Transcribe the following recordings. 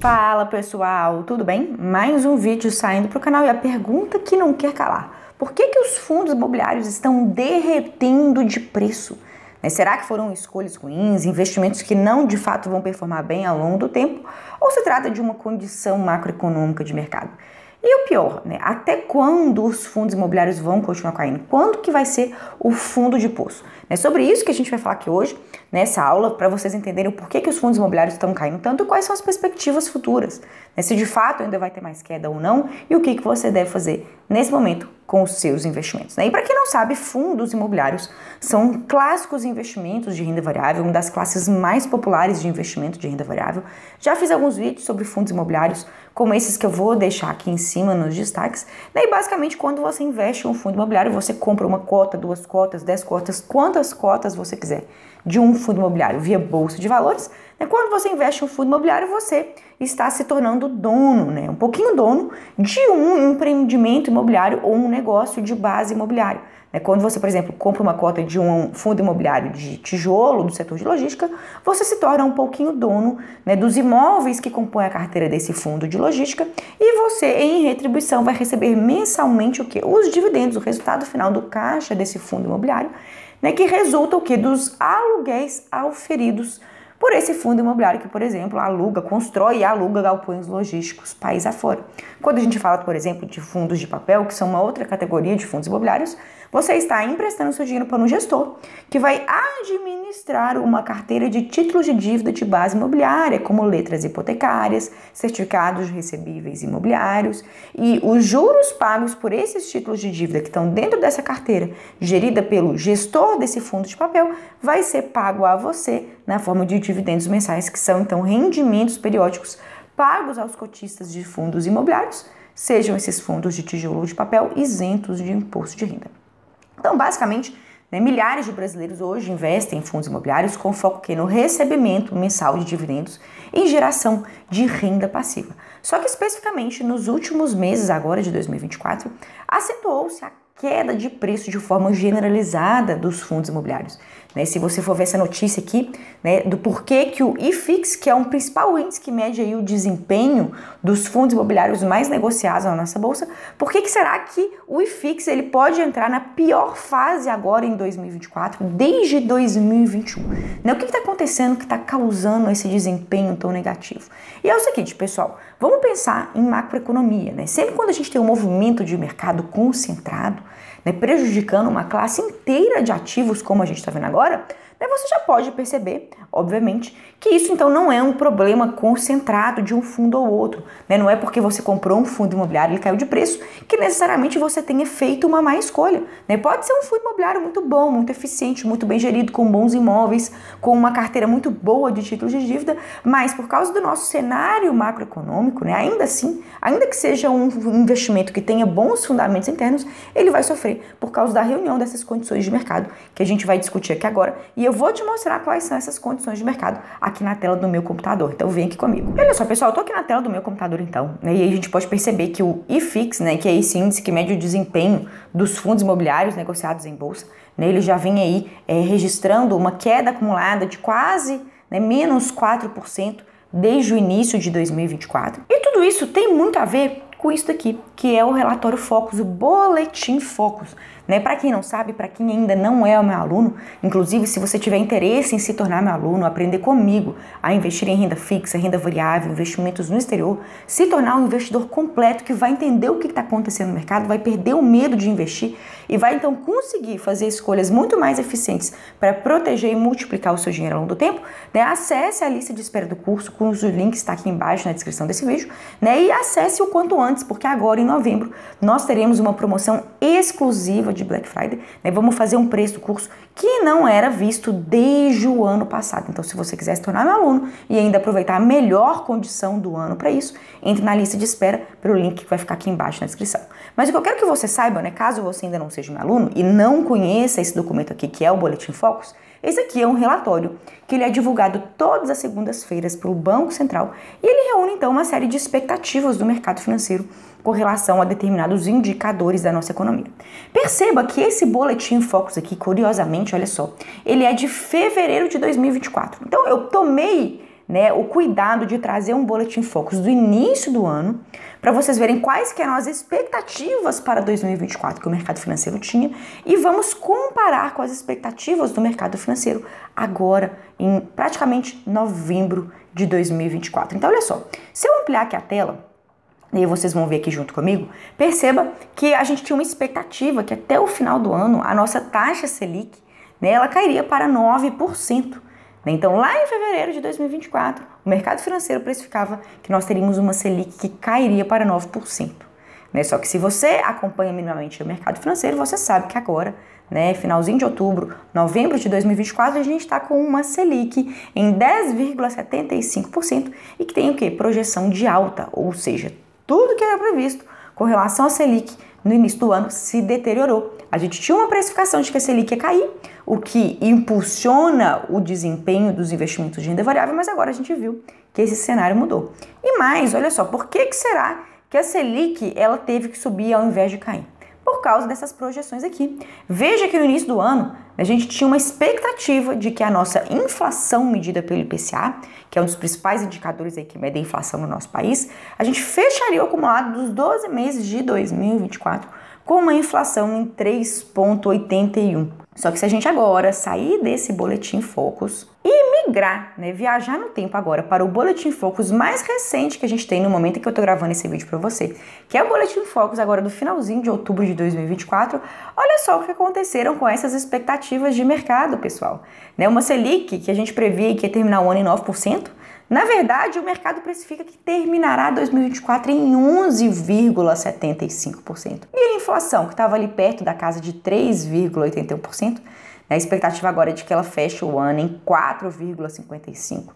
Fala pessoal, tudo bem? Mais um vídeo saindo para o canal e a pergunta que não quer calar: por que os fundos imobiliários estão derretendo de preço? Será que foram escolhas ruins, investimentos que não de fato vão performar bem ao longo do tempo? Ou se trata de uma condição macroeconômica de mercado? E o pior, até quando os fundos imobiliários vão continuar caindo? Quando que vai ser o fundo de poço? É sobre isso que a gente vai falar aqui hoje, nessa aula, para vocês entenderem o porquê que os fundos imobiliários estão caindo tanto e quais são as perspectivas futuras. Se de fato ainda vai ter mais queda ou não e o que você deve fazer nesse momento com os seus investimentos. E para quem não sabe, fundos imobiliários são clássicos investimentos de renda variável, uma das classes mais populares de investimento de renda variável. Já fiz alguns vídeos sobre fundos imobiliários, como esses que eu vou deixar aqui em cima nos destaques. E basicamente, quando você investe em um fundo imobiliário, você compra uma cota, 2 cotas, 10 cotas, quantas cotas você quiser de um fundo imobiliário via bolsa de valores. Quando você investe em um fundo imobiliário, você está se tornando dono, um pouquinho dono de um empreendimento imobiliário ou um negócio de base imobiliária. Quando você, por exemplo, compra uma cota de um fundo imobiliário de tijolo do setor de logística, você se torna um pouquinho dono dos imóveis que compõem a carteira desse fundo de logística e você, em retribuição, vai receber mensalmente o quê? Os dividendos, o resultado final do caixa desse fundo imobiliário, que resulta o quê? Dos aluguéis auferidos por esse fundo imobiliário que, por exemplo, aluga, constrói e aluga galpões logísticos país afora. Quando a gente fala, por exemplo, de fundos de papel, que são uma outra categoria de fundos imobiliários, você está emprestando seu dinheiro para um gestor que vai administrar uma carteira de títulos de dívida de base imobiliária, como letras hipotecárias, certificados recebíveis imobiliários, e os juros pagos por esses títulos de dívida que estão dentro dessa carteira, gerida pelo gestor desse fundo de papel, vai ser pago a você na forma de dividendos mensais, que são então rendimentos periódicos pagos aos cotistas de fundos imobiliários, sejam esses fundos de tijolo ou de papel isentos de imposto de renda. Então, basicamente, milhares de brasileiros hoje investem em fundos imobiliários com foco no recebimento mensal de dividendos e geração de renda passiva. Só que, especificamente, nos últimos meses agora de 2024, acentuou-se a queda de preço de forma generalizada dos fundos imobiliários. Se você for ver essa notícia aqui, do porquê que o IFIX, que é um principal índice que mede aí o desempenho dos fundos imobiliários mais negociados na nossa bolsa, por que será que o IFIX ele pode entrar na pior fase agora em 2024, desde 2021? O que está acontecendo que está causando esse desempenho tão negativo? E é o seguinte, pessoal, vamos pensar em macroeconomia. Sempre quando a gente tem um movimento de mercado concentrado, prejudicando uma classe inteira de ativos, como a gente está vendo agora, você já pode perceber, obviamente, que isso então não é um problema concentrado de um fundo ou outro. Não é porque você comprou um fundo imobiliário e ele caiu de preço que necessariamente você tenha feito uma má escolha. Pode ser um fundo imobiliário muito bom, muito eficiente, muito bem gerido, com bons imóveis, com uma carteira muito boa de títulos de dívida, mas por causa do nosso cenário macroeconômico, ainda assim, ainda que seja um investimento que tenha bons fundamentos internos, ele vai sofrer por causa da reunião dessas condições de mercado que a gente vai discutir aqui agora. E eu vou te mostrar quais são essas condições de mercado aqui na tela do meu computador. Então vem aqui comigo. Olha só, pessoal, eu tô aqui na tela do meu computador então, e aí a gente pode perceber que o IFIX, que é esse índice que mede o desempenho dos fundos imobiliários negociados em bolsa, ele já vem aí registrando uma queda acumulada de quase menos 4% desde o início de 2024. E tudo isso tem muito a ver com isso daqui, que é o relatório Focus, o Boletim Focus. Para quem não sabe, para quem ainda não é o meu aluno, inclusive se você tiver interesse em se tornar meu aluno, aprender comigo a investir em renda fixa, renda variável, investimentos no exterior, se tornar um investidor completo que vai entender o que está acontecendo no mercado, vai perder o medo de investir e vai então conseguir fazer escolhas muito mais eficientes para proteger e multiplicar o seu dinheiro ao longo do tempo, acesse a lista de espera do curso, cujo link está aqui embaixo na descrição desse vídeo, e acesse o quanto antes, porque agora em novembro nós teremos uma promoção exclusiva de Black Friday, vamos fazer um preço do curso que não era visto desde o ano passado. Então, se você quiser se tornar meu aluno e ainda aproveitar a melhor condição do ano para isso, entre na lista de espera pelo link que vai ficar aqui embaixo na descrição. Mas o que eu quero que você saiba, caso você ainda não seja meu aluno e não conheça esse documento aqui, que é o Boletim Focus, esse aqui é um relatório que ele é divulgado todas as segundas-feiras pelo Banco Central e ele reúne então uma série de expectativas do mercado financeiro com relação a determinados indicadores da nossa economia. Perceba que esse Boletim Focus aqui, curiosamente, olha só, ele é de fevereiro de 2024. Então eu tomei né, o cuidado de trazer um Boletim Focus do início do ano, para vocês verem quais que eram as expectativas para 2024 que o mercado financeiro tinha, e vamos comparar com as expectativas do mercado financeiro agora, em praticamente novembro de 2024. Então, olha só, se eu ampliar aqui a tela, e vocês vão ver aqui junto comigo, perceba que a gente tinha uma expectativa que até o final do ano a nossa taxa Selic, né, ela cairia para 9%. Então, lá em fevereiro de 2024, o mercado financeiro precificava que nós teríamos uma Selic que cairia para 9%. Só que se você acompanha minimamente o mercado financeiro, você sabe que agora, finalzinho de outubro, novembro de 2024, a gente está com uma Selic em 10,75% e que tem o quê? Projeção de alta, ou seja, tudo que era previsto com relação à Selic no início do ano se deteriorou. A gente tinha uma precificação de que a Selic ia cair, o que impulsiona o desempenho dos investimentos de renda variável, mas agora a gente viu que esse cenário mudou. E mais, olha só, por que será que a Selic ela teve que subir ao invés de cair? Por causa dessas projeções aqui. Veja que no início do ano a gente tinha uma expectativa de que a nossa inflação medida pelo IPCA, que é um dos principais indicadores aí que mede a inflação no nosso país, a gente fecharia o acumulado dos 12 meses de 2024 com uma inflação em 3,81. Só que se a gente agora sair desse Boletim Focus e migrar, viajar no tempo agora para o Boletim Focus mais recente que a gente tem no momento em que eu tô gravando esse vídeo para você, que é o Boletim Focus agora do finalzinho de outubro de 2024, olha só o que aconteceram com essas expectativas de mercado, pessoal. Uma Selic que a gente previa que ia terminar o ano em 9%, na verdade, o mercado precifica que terminará 2024 em 11,75%. E a inflação, que estava ali perto da casa de 3,81%, a expectativa agora é de que ela feche o ano em 4,55%,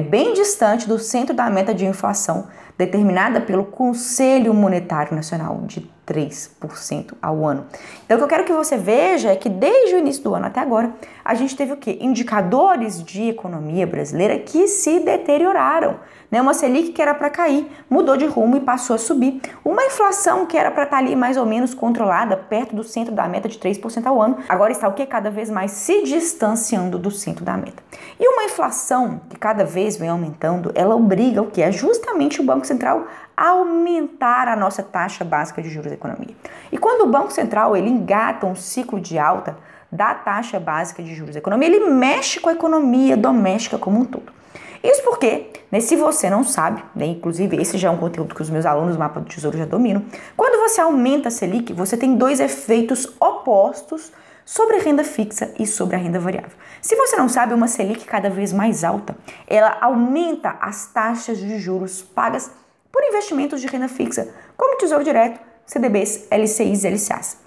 bem distante do centro da meta de inflação determinada pelo Conselho Monetário Nacional de 3% ao ano. Então, o que eu quero que você veja é que desde o início do ano até agora, a gente teve o quê? Indicadores de economia brasileira que se deterioraram. Uma Selic que era para cair, mudou de rumo e passou a subir. Uma inflação que era para estar ali mais ou menos controlada, perto do centro da meta de 3% ao ano, agora está o quê? Cada vez mais se distanciando do centro da meta. E uma inflação que cada vez vem aumentando, ela obriga o quê? É justamente o Banco Central a aumentar a nossa taxa básica de juros da economia. E quando o Banco Central ele engata um ciclo de alta da taxa básica de juros da economia, ele mexe com a economia doméstica como um todo. Isso porque, se você não sabe, inclusive esse já é um conteúdo que os meus alunos do Mapa do Tesouro já dominam, quando você aumenta a Selic, você tem dois efeitos opostos sobre a renda fixa e sobre a renda variável. Se você não sabe, uma Selic cada vez mais alta, ela aumenta as taxas de juros pagas por investimentos de renda fixa, como Tesouro Direto, CDBs, LCIs e LCAs.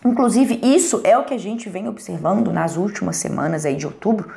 Inclusive, isso é o que a gente vem observando nas últimas semanas aí de outubro,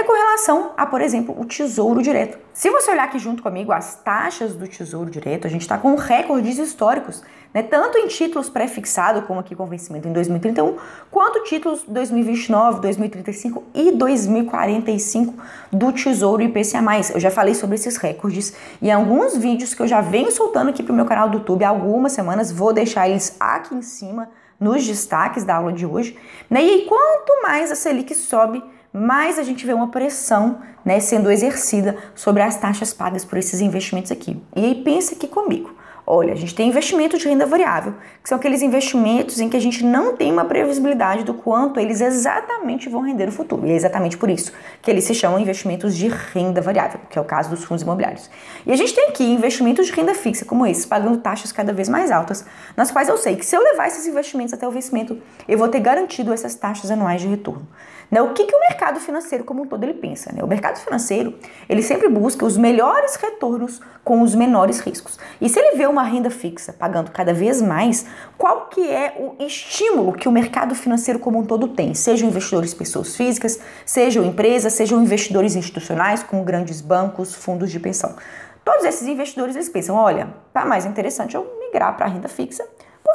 com relação a, por exemplo, o Tesouro Direto. Se você olhar aqui junto comigo as taxas do Tesouro Direto, a gente está com recordes históricos, tanto em títulos pré-fixados, como aqui com vencimento em 2031, quanto títulos 2029, 2035 e 2045 do Tesouro IPCA+. Eu já falei sobre esses recordes e alguns vídeos que eu já venho soltando aqui para o meu canal do YouTube há algumas semanas, vou deixar eles aqui em cima nos destaques da aula de hoje. E aí, quanto mais a Selic sobe, mais a gente vê uma pressão sendo exercida sobre as taxas pagas por esses investimentos aqui. E aí pensa aqui comigo. Olha, a gente tem investimentos de renda variável, que são aqueles investimentos em que a gente não tem uma previsibilidade do quanto eles exatamente vão render no futuro. E é exatamente por isso que eles se chamam investimentos de renda variável, que é o caso dos fundos imobiliários. E a gente tem aqui investimentos de renda fixa, como esses, pagando taxas cada vez mais altas, nas quais eu sei que se eu levar esses investimentos até o vencimento, eu vou ter garantido essas taxas anuais de retorno. O que o mercado financeiro como um todo ele pensa? O mercado financeiro, ele sempre busca os melhores retornos com os menores riscos. E se ele vê uma renda fixa pagando cada vez mais, qual que é o estímulo que o mercado financeiro como um todo tem? Sejam investidores pessoas físicas, sejam empresas, sejam investidores institucionais como grandes bancos, fundos de pensão. Todos esses investidores eles pensam, olha, tá mais interessante eu migrar para a renda fixa,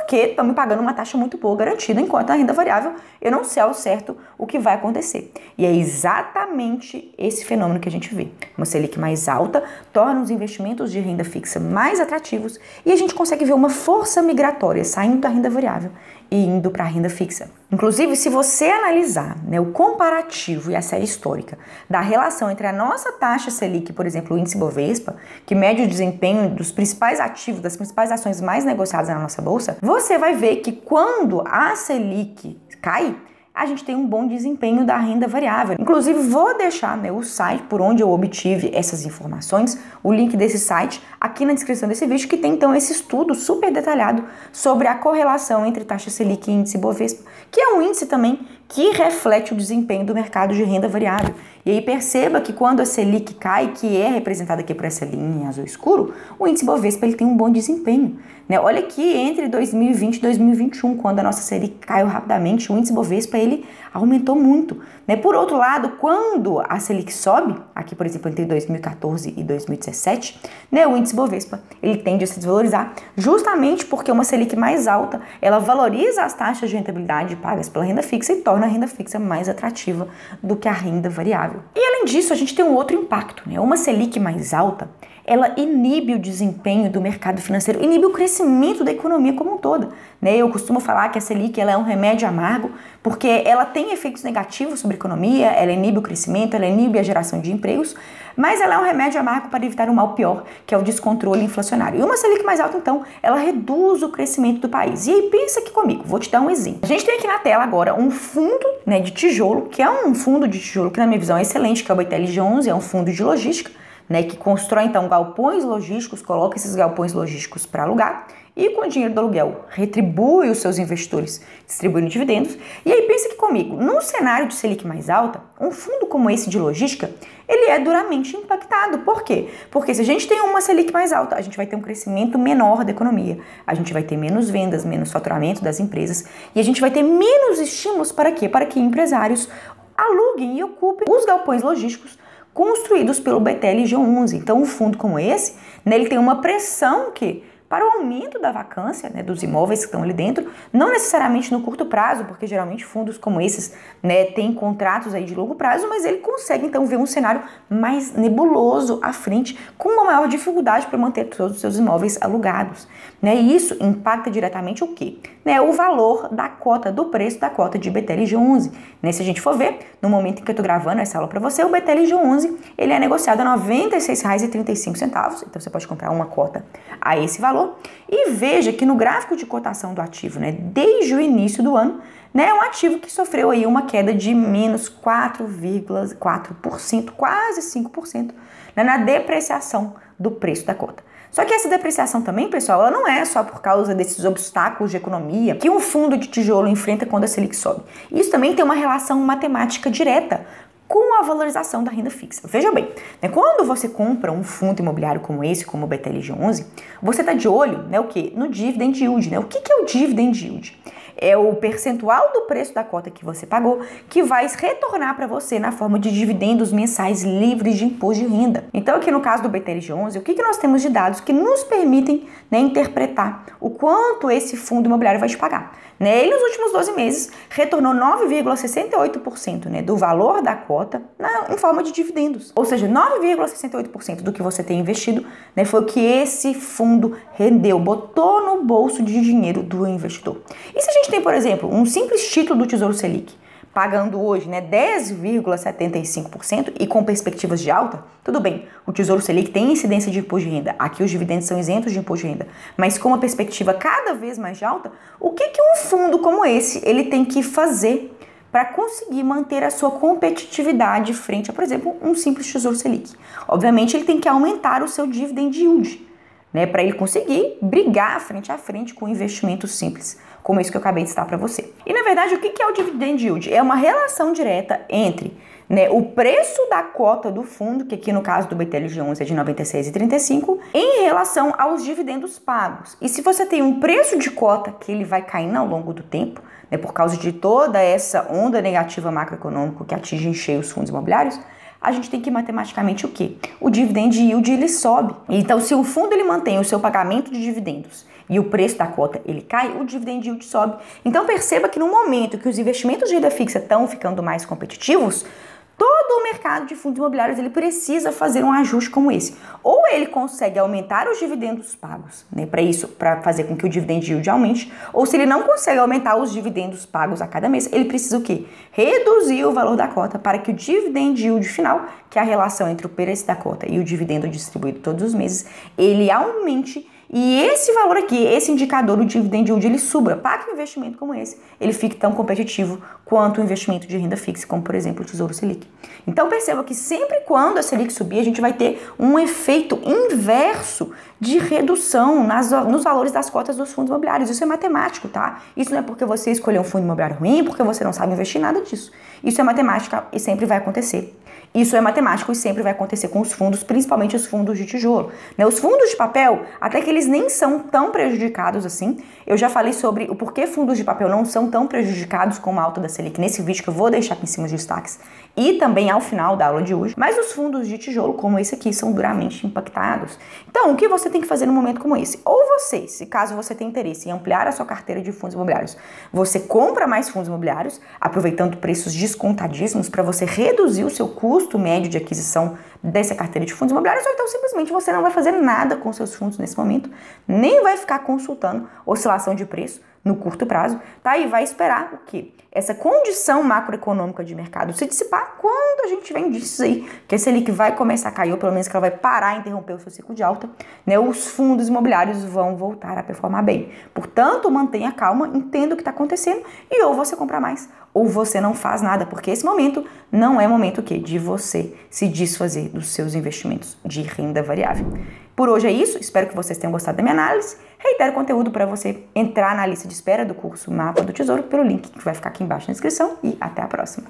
porque estão me pagando uma taxa muito boa garantida, enquanto na renda variável eu não sei ao certo o que vai acontecer. E é exatamente esse fenômeno que a gente vê. Uma Selic mais alta torna os investimentos de renda fixa mais atrativos e a gente consegue ver uma força migratória saindo da renda variável e indo para a renda fixa. Inclusive, se você analisar, né, o comparativo e a série histórica da relação entre a nossa taxa Selic, por exemplo, o índice Bovespa, que mede o desempenho dos principais ativos, das principais ações mais negociadas na nossa bolsa, você vai ver que quando a Selic cai, a gente tem um bom desempenho da renda variável. Inclusive, vou deixar, né, o site por onde eu obtive essas informações, o link desse site aqui na descrição desse vídeo, que tem então esse estudo super detalhado sobre a correlação entre taxa Selic e índice Bovespa, que é um índice também que reflete o desempenho do mercado de renda variável. E aí perceba que quando a Selic cai, que é representada aqui por essa linha em azul escuro, o índice Bovespa ele tem um bom desempenho. Né? Olha aqui, entre 2020 e 2021, quando a nossa Selic caiu rapidamente, o índice Bovespa ele aumentou muito. Né? Por outro lado, quando a Selic sobe, aqui por exemplo entre 2014 e 2017, né, o índice Bovespa ele tende a se desvalorizar, justamente porque uma Selic mais alta, ela valoriza as taxas de rentabilidade pagas pela renda fixa e torna a renda fixa mais atrativa do que a renda variável. E além disso, a gente tem um outro impacto, né? Uma Selic mais alta, ela inibe o desempenho do mercado financeiro, inibe o crescimento da economia como um todo. Né? Eu costumo falar que a Selic ela é um remédio amargo, porque ela tem efeitos negativos sobre a economia, ela inibe o crescimento, ela inibe a geração de empregos, mas ela é um remédio amargo para evitar um mal pior, que é o descontrole inflacionário. E uma Selic mais alta, então, ela reduz o crescimento do país. E aí, pensa aqui comigo, vou te dar um exemplo. A gente tem aqui na tela agora um fundo, né, de tijolo, que é um fundo de tijolo que na minha visão é excelente, que é o BTLG11, é um fundo de logística, né, que constrói então galpões logísticos, coloca esses galpões logísticos para alugar e com o dinheiro do aluguel retribui os seus investidores distribuindo dividendos. E aí pensa aqui comigo, num cenário de Selic mais alta, um fundo como esse de logística, ele é duramente impactado. Por quê? Porque se a gente tem uma Selic mais alta, a gente vai ter um crescimento menor da economia, a gente vai ter menos vendas, menos faturamento das empresas e a gente vai ter menos estímulos para quê? Para que empresários aluguem e ocupem os galpões logísticos construídos pelo BTLG11. Então, um fundo como esse, né, ele tem uma pressão que para o aumento da vacância, né, dos imóveis que estão ali dentro, não necessariamente no curto prazo, porque geralmente fundos como esses, né, têm contratos aí de longo prazo, mas ele consegue então ver um cenário mais nebuloso à frente, com uma maior dificuldade para manter todos os seus imóveis alugados. Né, e isso impacta diretamente o quê? Né, o valor da cota, do preço da cota de BTLG11. Né, se a gente for ver, no momento em que eu estou gravando essa aula para você, o BTLG11 ele é negociado a R$ 96,35, então você pode comprar uma cota a esse valor. E veja que no gráfico de cotação do ativo, né, desde o início do ano, né, é um ativo que sofreu aí uma queda de menos 4,4%, quase 5%, né, na depreciação do preço da cota. Só que essa depreciação também, pessoal, ela não é só por causa desses obstáculos de economia que um fundo de tijolo enfrenta quando a Selic sobe. Isso também tem uma relação matemática direta com a valorização da renda fixa. Veja bem, né, quando você compra um fundo imobiliário como esse, como o BTLG11, você está de olho, né, o quê? No dividend yield. Né? O que é o dividend yield? É o percentual do preço da cota que você pagou que vai retornar para você na forma de dividendos mensais livres de imposto de renda. Então, aqui no caso do BTLG11, o que nós temos de dados que nos permitem, né, interpretar o quanto esse fundo imobiliário vai te pagar? Né, ele, nos últimos 12 meses, retornou 9,68%, né, do valor da cota em forma de dividendos. Ou seja, 9,68% do que você tem investido, né, foi o que esse fundo rendeu, botou no bolso de dinheiro do investidor. E se a gente tem, por exemplo, um simples título do Tesouro Selic, pagando hoje, né, 10,75% e com perspectivas de alta, tudo bem, o Tesouro Selic tem incidência de imposto de renda, aqui os dividendos são isentos de imposto de renda, mas com uma perspectiva cada vez mais de alta, o que um fundo como esse ele tem que fazer para conseguir manter a sua competitividade frente a, por exemplo, um simples Tesouro Selic? Obviamente, ele tem que aumentar o seu dividend yield, né, para ele conseguir brigar frente a frente com investimentos simples, como esse que eu acabei de citar para você. E na verdade, o que é o dividend yield? É uma relação direta entre, né, o preço da cota do fundo, que aqui no caso do BTLG11 é de R$ 96,35, em relação aos dividendos pagos. E se você tem um preço de cota que ele vai caindo ao longo do tempo, né, por causa de toda essa onda negativa macroeconômica que atinge em cheio os fundos imobiliários, a gente tem que matematicamente o quê? O dividend yield ele sobe. Então, se o fundo ele mantém o seu pagamento de dividendos e o preço da cota ele cai, o dividend yield sobe. Então perceba que no momento que os investimentos de renda fixa estão ficando mais competitivos, todo o mercado de fundos imobiliários ele precisa fazer um ajuste como esse. Ou ele consegue aumentar os dividendos pagos, né, para fazer com que o dividend yield aumente, ou se ele não consegue aumentar os dividendos pagos a cada mês, ele precisa o quê? Reduzir o valor da cota para que o dividend yield final, que é a relação entre o preço da cota e o dividendo distribuído todos os meses, ele aumente. E esse valor aqui, esse indicador, o dividend yield, ele suba para que um investimento como esse, ele fique tão competitivo quanto o investimento de renda fixa, como por exemplo o Tesouro Selic. Então perceba que sempre quando a Selic subir, a gente vai ter um efeito inverso de redução nos valores das cotas dos fundos imobiliários. Isso é matemático, tá? Isso não é porque você escolheu um fundo imobiliário ruim, porque você não sabe investir, nada disso. Isso é matemática e sempre vai acontecer. Isso é matemático e sempre vai acontecer com os fundos, principalmente os fundos de tijolo, né? Os fundos de papel, até que eles nem são tão prejudicados assim. Eu já falei sobre o porquê fundos de papel não são tão prejudicados com a alta da Selic nesse vídeo que eu vou deixar aqui em cima de destaques e também ao final da aula de hoje. Mas os fundos de tijolo, como esse aqui, são duramente impactados. Então, o que você tem que fazer num momento como esse? Ou você, se caso você tenha interesse em ampliar a sua carteira de fundos imobiliários, você compra mais fundos imobiliários, aproveitando preços descontadíssimos para você reduzir o seu custo médio de aquisição dessa carteira de fundos imobiliários, ou então simplesmente você não vai fazer nada com seus fundos nesse momento, nem vai ficar consultando oscilação de preço no curto prazo, tá? E vai esperar o quê? Essa condição macroeconômica de mercado se dissipar quando a gente tiver indícios aí que a Selic vai começar a cair, ou pelo menos que ela vai parar e interromper o seu ciclo de alta, né? Os fundos imobiliários vão voltar a performar bem. Portanto, mantenha calma, entenda o que está acontecendo e ou você compra mais, ou você não faz nada, porque esse momento não é momento o quê? De você se desfazer dos seus investimentos de renda variável. Por hoje é isso, espero que vocês tenham gostado da minha análise. Reitero o conteúdo para você entrar na lista de espera do curso Mapa do Tesouro pelo link que vai ficar aqui embaixo na descrição e até a próxima.